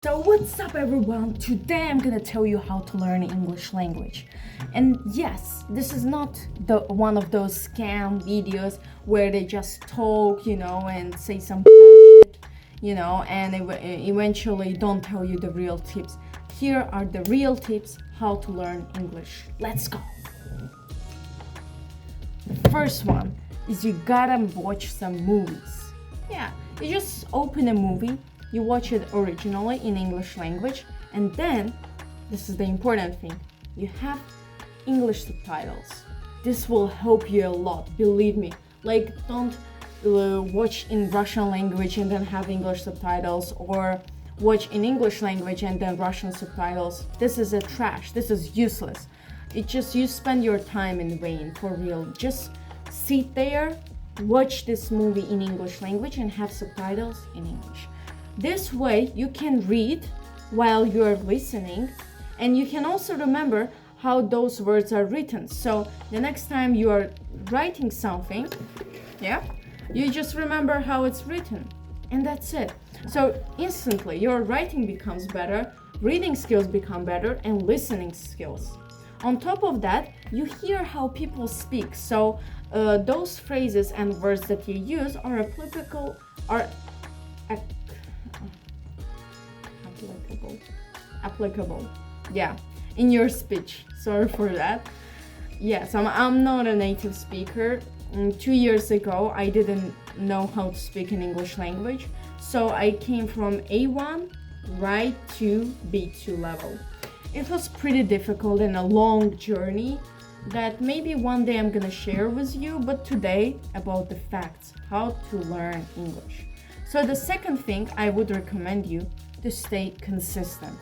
So what's up everyone? Today I'm gonna tell you how to learn English language. And yes, this is not the one of those scam videos where they just talk, and say some bullshit, and eventually don't tell you the real tips. Here are the real tips how to learn English. Let's go. The first one is you gotta watch some movies. Yeah, you just open a movie, you watch it originally in English language, and then, this is the important thing, you have English subtitles. This will help you a lot, believe me. Like, don't watch in Russian language and then have English subtitles, or watch in English language and then Russian subtitles. This is a trash, this is useless. You spend your time in vain, for real. Just sit there, watch this movie in English language and have subtitles in English. This way you can read while you're listening, and you can also remember how those words are written. So the next time you are writing something, you just remember how it's written, and that's it. So instantly your writing becomes better, reading skills become better, and listening skills. On top of that, you hear how people speak, so those phrases and words that you use are applicable, in your speech. Sorry for that. Yes, I'm not a native speaker. 2 years ago, I didn't know how to speak in English language, so I came from A1 right to B2 level. It was pretty difficult and a long journey that maybe one day I'm gonna share with you, but today about the facts, how to learn English. So the second thing I would recommend you to stay consistent.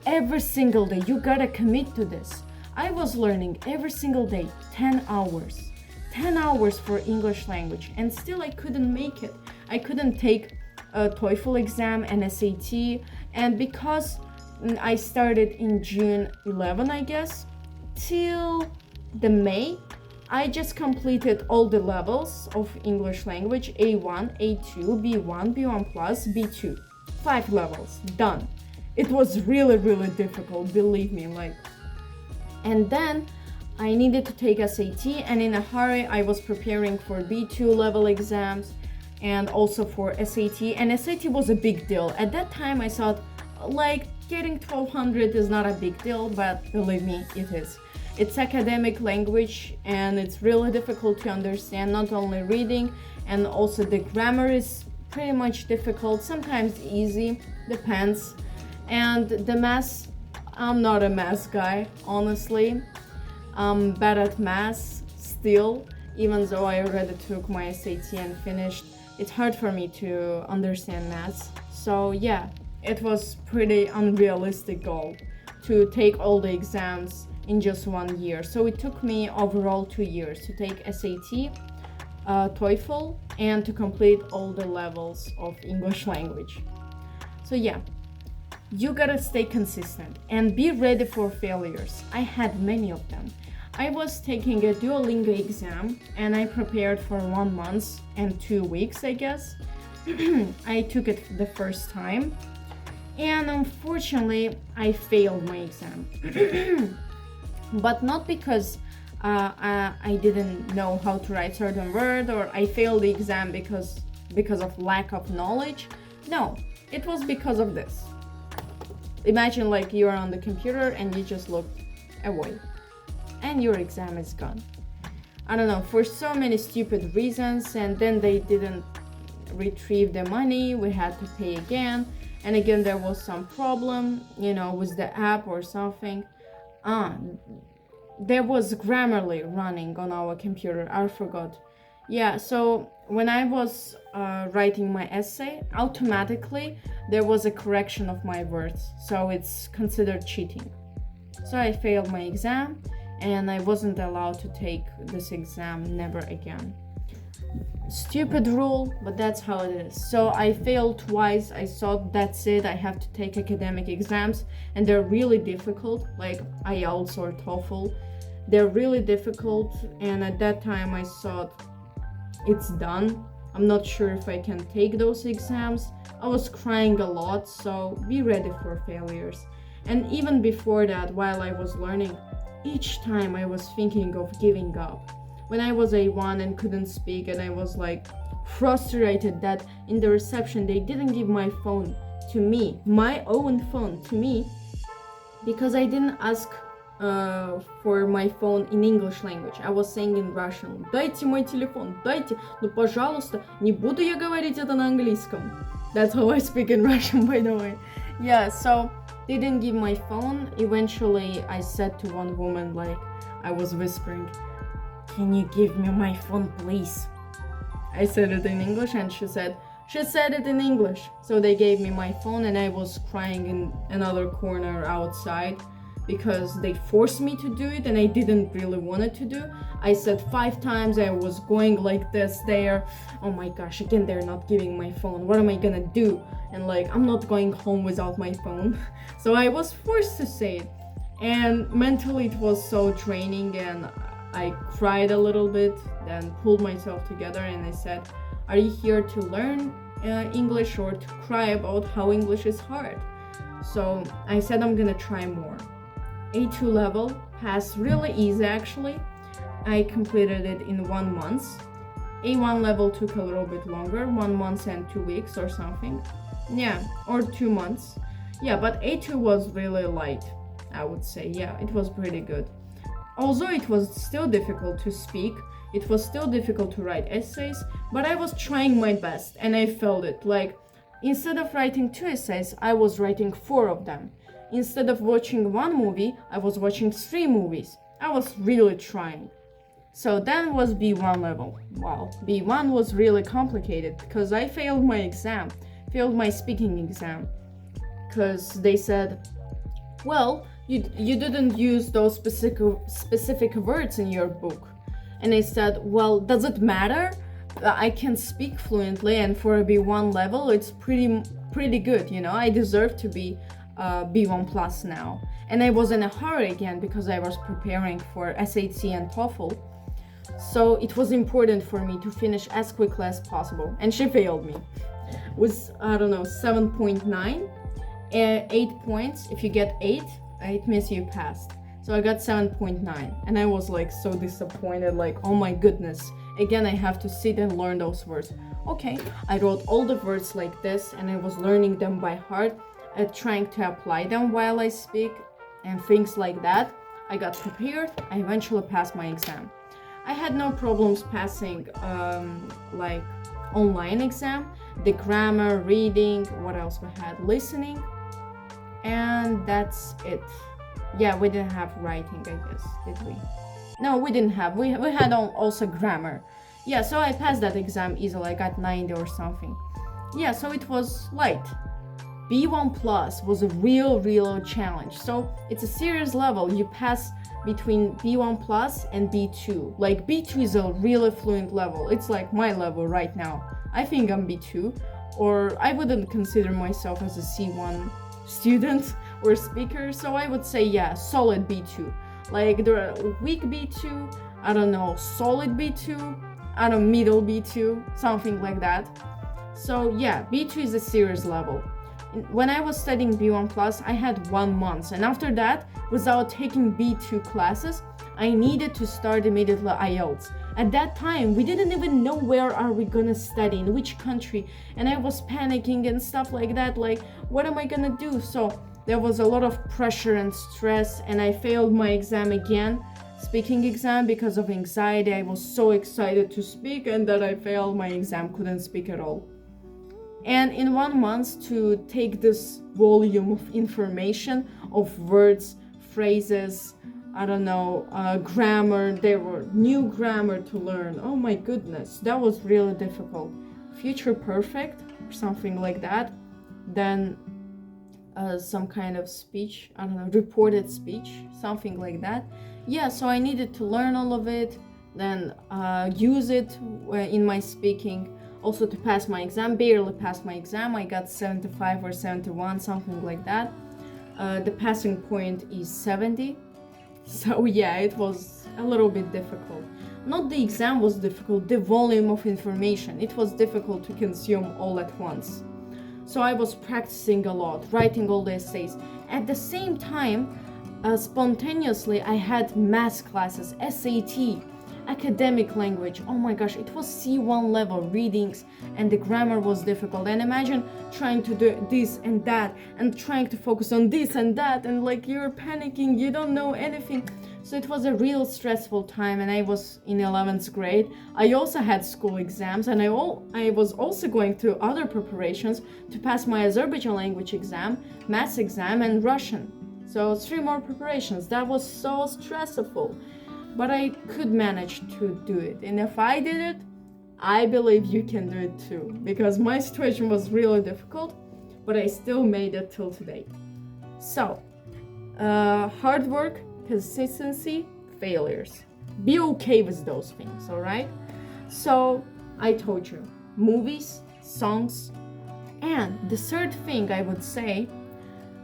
Every single day, you gotta commit to this. I was learning every single day, 10 hours. 10 hours for English language, and still I couldn't make it. I couldn't take a TOEFL exam and SAT, and because I started in June 11, I guess, till the May, I just completed all the levels of English language, A1, A2, B1, B1+, B2. 5 levels, done. It was really, really difficult, believe me, and then I needed to take SAT, and in a hurry I was preparing for B2 level exams and also for SAT, and SAT was a big deal. At that time I thought, getting 1200 is not a big deal, but believe me, it is. It's academic language and it's really difficult to understand, not only reading, and also the grammar is pretty much difficult, sometimes easy, depends. And the math, I'm not a math guy, honestly. I'm bad at math still, even though I already took my SAT and finished. It's hard for me to understand math. So yeah, it was pretty unrealistic goal to take all the exams in just 1 year. So it took me overall 2 years to take SAT, TOEFL, and to complete all the levels of English language. So yeah, you gotta stay consistent and be ready for failures. I had many of them. I was taking a Duolingo exam and I prepared for 1 month and 2 weeks, I guess. I took it the first time, and unfortunately I failed my exam. But not because I didn't know how to write certain word, or I failed the exam because of lack of knowledge. No, it was because of this. Imagine you're on the computer and you just looked away and your exam is gone. I don't know, for so many stupid reasons, and then they didn't retrieve the money, we had to pay again, and again there was some problem, with the app or something. There was Grammarly running on our computer, I forgot. Yeah, so when I was writing my essay, automatically there was a correction of my words, so it's considered cheating. So I failed my exam and I wasn't allowed to take this exam never again. Stupid rule, but that's how it is. So I failed twice. I thought that's it, I have to take academic exams, and they're really difficult, like IELTS or TOEFL. They're really difficult, and at that time I thought it's done. I'm not sure if I can take those exams. I was crying a lot, so be ready for failures. And even before that, while I was learning, each time I was thinking of giving up. When I was A1 and couldn't speak, and I was like frustrated that in the reception they didn't give my phone to me, my own phone to me, because I didn't ask for my phone in English language. I was saying in Russian. Дайте мой телефон, дайте, ну пожалуйста, не буду я говорить это на английском. That's how I speak in Russian, by the way. Yeah, so they didn't give my phone. Eventually, I said to one woman, like, I was whispering, can you give me my phone, please? I said it in English and she said it in English. So they gave me my phone and I was crying in another corner outside because they forced me to do it and I didn't really want it to do. I said 5 times, I was going like this there. Oh my gosh, again, they're not giving my phone. What am I gonna do? And like, I'm not going home without my phone. So I was forced to say it. And mentally it was so draining and I cried a little bit, then pulled myself together and I said, are you here to learn English or to cry about how English is hard? So I said I'm gonna try more. A2 level passed really easy actually. I completed it in 1 month. A1 level took a little bit longer, 1 month and 2 weeks or something. Yeah, or 2 months. Yeah, but A2 was really light, I would say. Yeah, it was pretty good. Although it was still difficult to speak, it was still difficult to write essays, but I was trying my best and I felt it. Like, instead of writing 2 essays, I was writing 4 of them. Instead of watching 1 movie, I was watching 3 movies. I was really trying. So then was B1 level. Wow, B1 was really complicated because I failed my exam, failed my speaking exam. Because they said, well, you didn't use those specific words in your book. And I said, well, does it matter? I can speak fluently and for a B1 level, it's pretty good, you know? I deserve to be B1 plus now. And I was in a hurry again because I was preparing for SAT and TOEFL. So it was important for me to finish as quickly as possible. And she failed me with, I don't know, 7.9, 8 points. If you get 8, it means you passed. So I got 7.9 and I was like so disappointed, like, oh my goodness, again I have to sit and learn those words. Okay, I wrote all the words like this and I was learning them by heart, trying to apply them while I speak and things like that. I got prepared, I eventually passed my exam. I had no problems passing like online exam, the grammar, reading, what else we had, listening, and that's it. Yeah, we didn't have writing, I guess, did we? No, we didn't have. We had also grammar. Yeah, so I passed that exam easily. I got 90 or something. Yeah, so it was light. B1 plus was a real challenge. So it's a serious level. You pass between B1 plus and B2. Like B2 is a really fluent level. It's like my level right now. I think I'm B2, or I wouldn't consider myself as a C1 student or speaker, so I would say, yeah, solid B2. Like there are weak B2, I don't know, solid B2, I don't know, middle B2, something like that. So yeah, B2 is a serious level. When I was studying B1 plus, I had 1 month, and after that, without taking B2 classes, I needed to start immediately IELTS. At that time, we didn't even know where are we gonna study, in which country, and I was panicking and stuff like that, like, what am I gonna do? So there was a lot of pressure and stress, and I failed my exam again, speaking exam, because of anxiety. I was so excited to speak, and that I failed my exam, couldn't speak at all. And in 1 month, to take this volume of information, of words, phrases, I don't know, grammar, there were new grammar to learn. Oh my goodness, that was really difficult. Future perfect, or something like that. Then some kind of speech, I don't know, reported speech, something like that. Yeah, so I needed to learn all of it, then use it in my speaking. Also to pass my exam, barely passed my exam. I got 75 or 71, something like that. The passing point is 70. So yeah, it was a little bit difficult. Not the exam was difficult, the volume of information. It was difficult to consume all at once. So I was practicing a lot, writing all the essays. At the same time, spontaneously, I had math classes, SAT, academic language. Oh my gosh, it was C1 level readings, and the grammar was difficult. And imagine trying to do this and that, and trying to focus on this and that, and like you're panicking, you don't know anything. So it was a real stressful time, and I was in 11th grade. I also had school exams, and I was also going through other preparations to pass my Azerbaijan language exam, maths exam, and Russian. So 3 more preparations. That was so stressful, but I could manage to do it. And if I did it, I believe you can do it too, because my situation was really difficult, but I still made it till today. So, hard work, consistency, failures. Be okay with those things, all right? So, I told you, movies, songs, and the third thing I would say,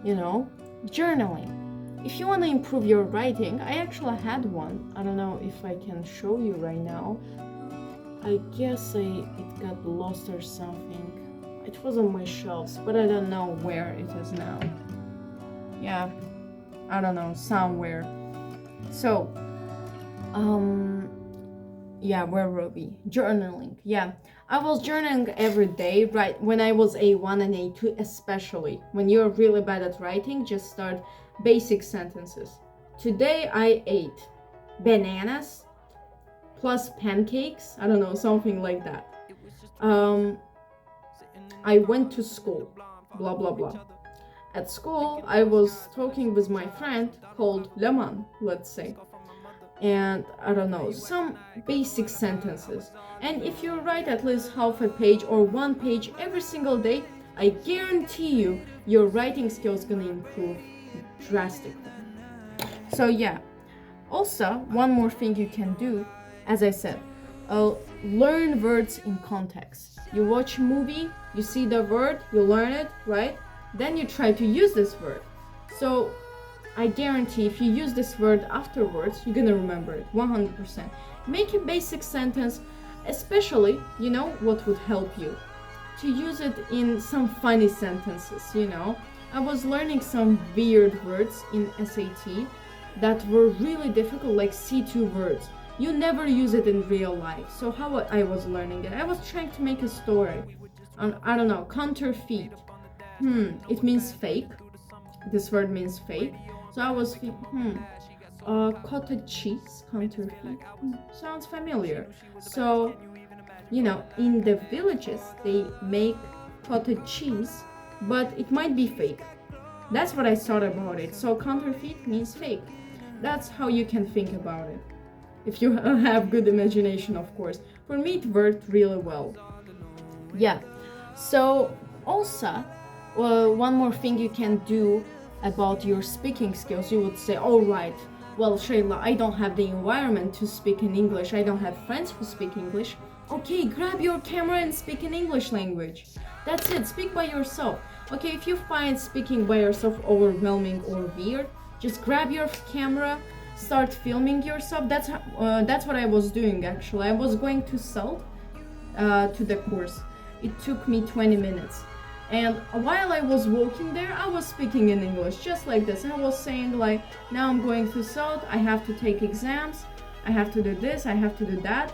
journaling. If you want to improve your writing, I actually had one. I don't know if I can show you right now. I guess it got lost or something. It was on my shelves, but I don't know where it is now. Yeah, I don't know, somewhere. So, where were we? Journaling. Yeah, I was journaling every day, right? When I was A1 and A2, especially. When you're really bad at writing, just start basic sentences. Today I ate bananas plus pancakes. I don't know, something like that. I went to school. Blah, blah, blah. At school, I was talking with my friend called Leman, let's say. And I don't know, some basic sentences. And if you write at least half a page or 1 page every single day, I guarantee you your writing skills gonna improve drastically. So yeah, also one more thing you can do, as I said, learn words in context. You watch a movie, you see the word, you learn it, right? Then you try to use this word. So I guarantee if you use this word afterwards, you're gonna remember it 100%. Make a basic sentence, especially, what would help you? To use it in some funny sentences, I was learning some weird words in SAT that were really difficult, like C2 words. You never use it in real life. So how I was learning it? I was trying to make a story. I don't know, counterfeit. It means fake. This word means fake. So I was cottage cheese, counterfeit. Sounds familiar. So, in the villages, they make cottage cheese, but it might be fake. That's what I thought about it. So counterfeit means fake. That's how you can think about it. If you have good imagination, of course. For me, it worked really well. Yeah. So also, one more thing you can do about your speaking skills, you would say, all right, well, Shayla, I don't have the environment to speak in English. I don't have friends who speak English. Okay, grab your camera and speak in English language. That's it, speak by yourself. Okay, if you find speaking by yourself overwhelming or weird, just grab your camera, start filming yourself. That's what I was doing actually. I was going to Salt to the course. It took me 20 minutes. And while I was walking there, I was speaking in English, just like this. I was saying like, now I'm going to Salt, I have to take exams, I have to do this, I have to do that.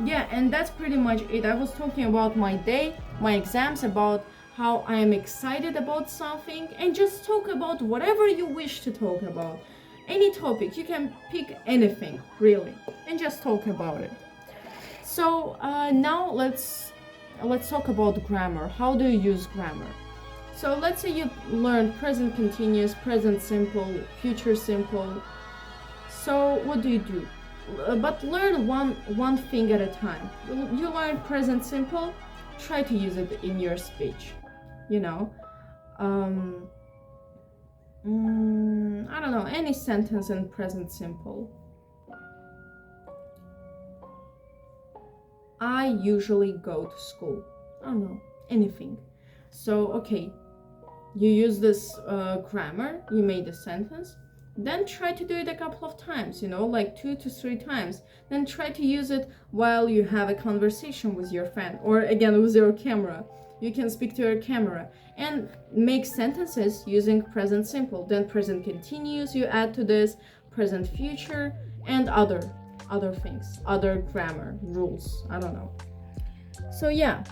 Yeah, and that's pretty much it. I was talking about my day, my exams, about how I am excited about something, and just talk about whatever you wish to talk about. Any topic, you can pick anything, really, and just talk about it. So now let's talk about grammar. How do you use grammar? So let's say you learned present continuous, present simple, future simple. So what do you do? But learn one thing at a time. You learn present simple, try to use it in your speech. I don't know, any sentence in present simple. I usually go to school. I don't know, anything. So, okay, you use this grammar, you made a sentence. then try to do it a couple of times, you know, like 2 to 3 times. Then try to use it while you have a conversation with your friend, or again with your camera. You can speak to your camera and make sentences using present simple. Then present continuous you add to this, present future, and other things, other grammar rules. I don't know. So yeah.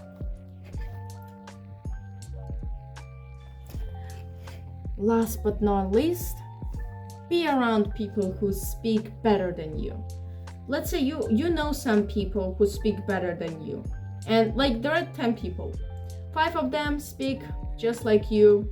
Last but not least, be around people who speak better than you. Let's say you know some people who speak better than you, and like there are 10 people, 5 of them speak just like you,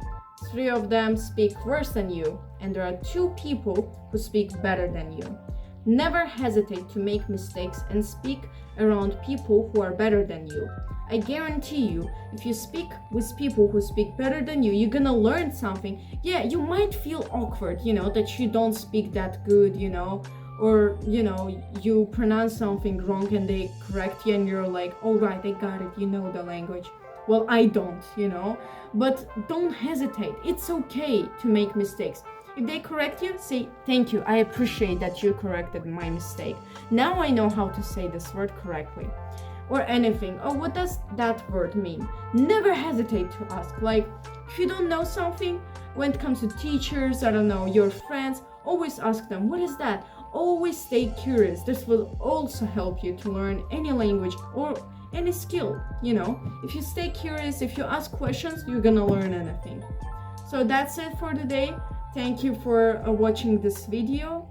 3 of them speak worse than you, and there are 2 people who speak better than you. Never hesitate to make mistakes and speak around people who are better than you. I guarantee you, if you speak with people who speak better than you, you're gonna learn something. Yeah, you might feel awkward, you know, that you don't speak that good, you know, or, you know, you pronounce something wrong and they correct you and you're like, all right, I got it, you know the language. Well, I don't, you know, but don't hesitate. It's okay to make mistakes. If they correct you, say, thank you, I appreciate that you corrected my mistake. Now I know how to say this word correctly. Or anything. Oh, what does that word mean? Never hesitate to ask. Like, if you don't know something, when it comes to teachers, I don't know, your friends, always ask them, what is that? Always stay curious. This will also help you to learn any language or any skill, you know. If you stay curious, if you ask questions, you're gonna learn anything. So that's it for today. Thank you for watching this video.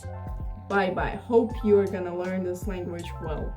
Bye bye. Hope you're gonna learn this language well.